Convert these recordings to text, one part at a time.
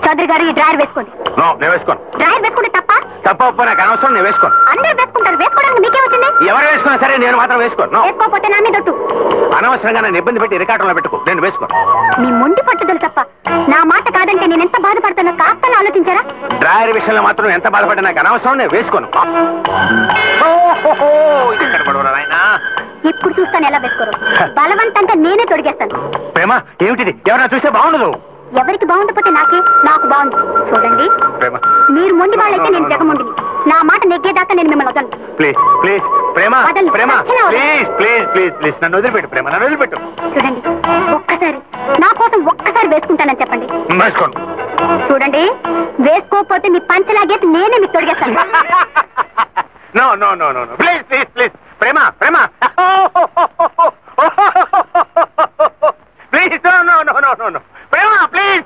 చౌదరి గారు ఈ డ్రైవర్ వేసుకోండి. నేను వేసుకోను. డ్రైవర్ వేసుకుంటే తప్ప? తప్ప నాకు అనవసరం, నేను వేసుకోను. అందరూ వేసుకుంటారు, వేసుకోవడానికి మీకే వచ్చింది? ఎవరు వేసుకున్నా సరే నేను మాత్రం వేసుకోను. వేసుకోకపోతే నా మీద ఒట్టు. అనవసరంగా నన్ను ఇబ్బంది పెట్టి రికార్డులో పెట్టుకో, నేను వేసుకోను. మీ మొండి పట్టుదల తప్ప నా మాట కాదంటే నేను ఎంత బాధపడతానో కాస్త ఆలోచించారా? డ్రైవర్ విషయంలో మాత్రం ఎంత బాధపడ్డా నాకు అనవసరం, నేను వేసుకోను. ఇప్పుడు చూస్తాను ఎలా వేసుకోరు. బలవంతంగా నేనే తొడిగేస్తాను. ప్రేమ ఏమిటిది? ఎవరైనా చూస్తే బాగుండదు. ఎవరికి బాగుండకపోతే నాకు బాగుంది. చూడండి, మీరు మొండి వాళ్ళైతే నేను జగముండిని. నా మాట నెగ్గేదాకా నేను మిమ్మల్ని వదలను. Please please Prema, Prema please please please please నన్ను వదిలిపెట్టు ప్రేమ, నన్ను వదిలిపెట్టు. చూడండి, ఒక్కసారి నా కోసం ఒక్కసారి వేసుకుంటానని చెప్పండి. వేసుకోండి. చూడండి, వేసుకోకపోతే మీ పంచలాగేసి నేనే మీకు తొడిగేస్తాను. No no no no please please please Prema, Prema please no no no no no no Prema please.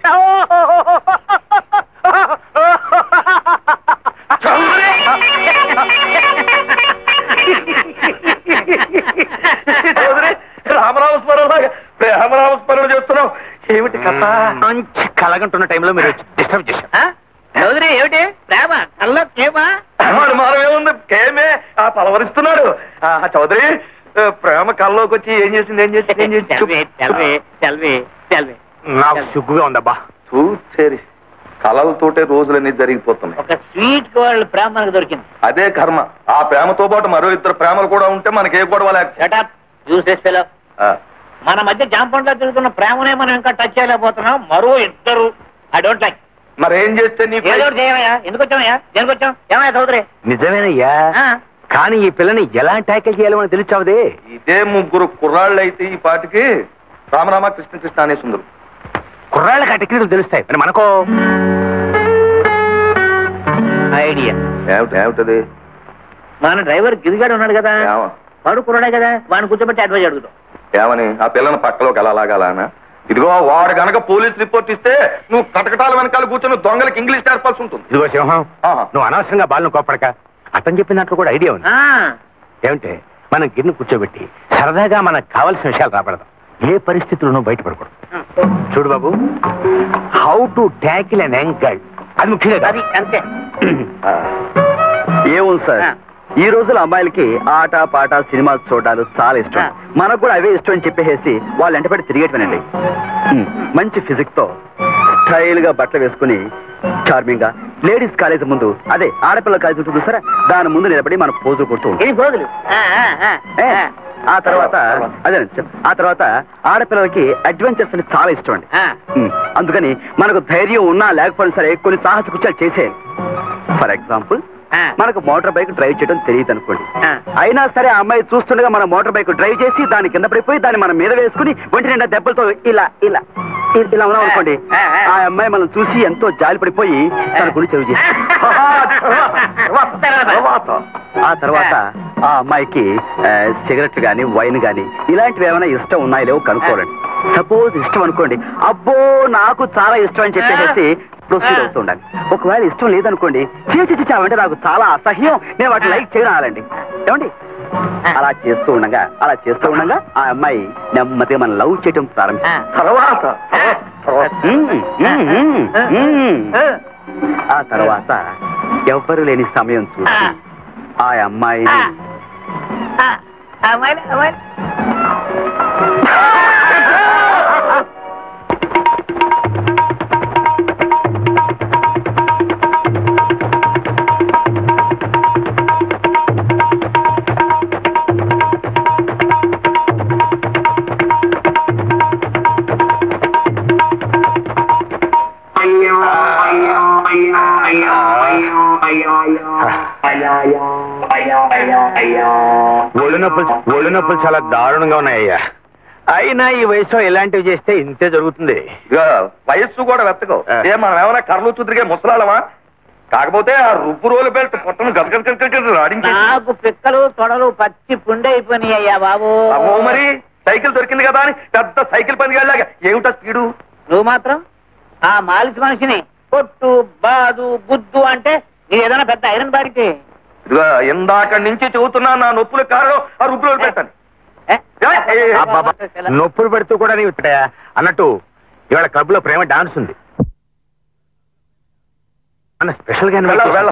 రామరామస్మరణలాగా ప్రేమరామస్మరణ చేస్తున్నావు ఏమిటి కథ? మంచి కలగంటున్న టైంలో మీరు డిస్టర్బ్ చేశారు. చౌదరి ఏమిటి ప్రేమ కల్లో కేమా? ఏముంది, కేమే పలవరిస్తున్నాడు. చౌదరి ప్రేమ కల్లోకి వచ్చి ఏం చేసింది నాకు సిగ్గుగా ఉందబ్బా. చూసేరి కళలతోటే రోజులన్నీ జరిగిపోతున్నాయి. ఒక స్వీట్ గర్ల్ ప్రేమ మనకు దొరికింది. అదే కర్మ. ఆ ప్రేమతో పాటు మరో ఇద్దరు ప్రేమలు కూడా ఉంటే మనకి ఏ గొడవ లేక. మన మధ్య జాంపండ్లో తిరుగుతున్న ప్రేమనే మనం ఇంకా టచ్ చేయలేకపోతున్నాం. మరో ఇద్దరు ఐ డోంట్ లైక్. మరేం చేస్తే నీకు చేయమయ్యా? ఎందుకు వచ్చామయ్యా? దేనికి వచ్చాం? ఏమయ్యా చౌదరి? నిజమేనయ్యా, కానీ ఈ పిల్లని ఎలా ట్యాకిల్ చేయాలో మనకు తెలిసావుదే. ఇదే ముగ్గురు కుర్రాళ్ళు అయితే ఈ పాటికి రామరామ కృష్ణ కృష్ణ అనే సుందరు. కుర్రాళ్ళకి ఆ టెక్నిక్లు తెలుస్తాయి, మరి మనకో ఐడియా ఏమిటది? మన డ్రైవర్ గిరిగాడు ఉన్నాడు కదా, వాడు కుర్రాడే కదా, వాడిని కూర్చోబెట్టి అడ్వైజ్ అడుగుతాం. ఏమని? ఆ పిల్లని పక్కలోకి ఎలా లాగాలనా? ఇదిగో వాడు గనక పోలీస్ రిపోర్ట్ ఇస్తే నువ్వు కటకటాల వెనకాల కూర్చొని దొంగలకి ఇంగ్లీష్ నేర్పాల్సి ఉంటుంది. ఇదిగో సింహం, నువ్వు అనవసరంగా బాలను కోపడక. అతను చెప్పిన దాంట్లో కూడా ఐడియా ఉంది. ఏమంటే మనం గిన్నె కూర్చోబెట్టి సరదాగా మనకు కావాల్సిన విషయాలు రాబడదాం. ఏ పరిస్థితుల్లోనూ బయటపడకూడదు. చూడు బాబు, how to tackle an young girl, అది ముఖ్యంగా. అది అంతే. ఏముంది సార్, ఈ రోజుల అమ్మాయిలకి ఆట పాట సినిమాలు చూడాలు చాలా ఇష్టం. మనకు కూడా అవే ఇష్టం అని చెప్పేసి వాళ్ళు ఎంటపడి తిరిగేటమేనండి. మంచి ఫిజిక్స్ తో స్టైల్ గా బట్టలు వేసుకుని చార్మింగ్ గా లేడీస్ కాలేజ్ ముందు, అదే ఆడపిల్లల కాలేజ్ ఉంటుంది సరే, దాని ముందు నిలబడి మనకు పోజులు కొడుతూ ఉంటాం. ఆ తర్వాత ఆడపిల్లలకి అడ్వెంచర్స్ అని చాలా ఇష్టం అండి. అందుకని మనకు ధైర్యం ఉన్నా లేకపోయినా సరే కొన్ని సాహస కృత్యాలు చేసేయాలి. ఫర్ ఎగ్జాంపుల్, మనకు మోటార్ బైక్ డ్రైవ్ చేయడం తెలియదు అనుకోండి, అయినా సరే ఆ అమ్మాయి చూస్తుండగా మన మోటార్ బైక్ డ్రైవ్ చేసి దాని కింద పడిపోయి దాన్ని మన మీద వేసుకుని ఒంటి నిండా దెబ్బలతో ఇలా ఇలా ఇలా ఉన్నాం అనుకోండి, ఆ అమ్మాయి మనం చూసి ఎంతో జాలి పడిపోయి తన గుడి చెవి చేసి ఆ తర్వాత ఆ అమ్మాయికి సిగరెట్లు గాని వైన్ గాని ఇలాంటివి ఏమైనా ఇష్టం ఉన్నాయో లేవో కనుక్కోవాలండి. సపోజ్ ఇష్టం అనుకోండి, అబ్బో నాకు చాలా ఇష్టం అని చెప్పేసి ప్రొసీడ్ అవుతూ ఉండాలి. ఒకవేళ ఇష్టం లేదనుకోండి, చేసి నాకు చాలా అసహ్యం, నేను వాటిని లైక్ చేయనాలండి. ఏమండి, అలా చేస్తూ ఉండగా ఆ అమ్మాయి నెమ్మదిగా మనం లవ్ చేయడం ప్రారంభించాం. ఆ తర్వాత ఎవ్వరు లేని సమయం చూసి ఆ అమ్మాయిని ఒళ్ళు నొప్పులు చాలా దారుణంగా ఉన్నాయ్యా. అయినా ఈ వయసులో ఇలాంటివి చేస్తే ఇంతే జరుగుతుంది. వయస్సు కూడా వెతకో, మనం ఏమైనా కర్రలు చుద్దిరిగే ముసలాలమా? కాకపోతే ఆ రుబ్బు రోలు బెల్ట్ పొట్టను నాకు పిక్కలు తొడలు పచ్చి పుండె అయిపోయినాయి అయ్యా బాబు. మరి సైకిల్ దొరికింది కదా అని పెద్ద సైకిల్ పని వెళ్ళాగా ఏమిటా స్పీడు? నువ్వు మాత్రం ఆ మాలిసి మనిషిని కొట్టు బాదు గుద్దు అంటే నీ ఏదైనా పెద్ద ఐరన్ బారికి. ఇదిగో ఇందాక నుంచి చెబుతున్నా, నా నొప్పులు కారణం ఆ రుబ్బు రోలు పెట్టాను. నొప్పులు పెడుతూ కూడా నీవు అన్నట్టు ఇవాళ క్లబ్ లో ప్రేమ డాన్స్ ఉంది. మన స్పెషల్ గా వెళ్ళ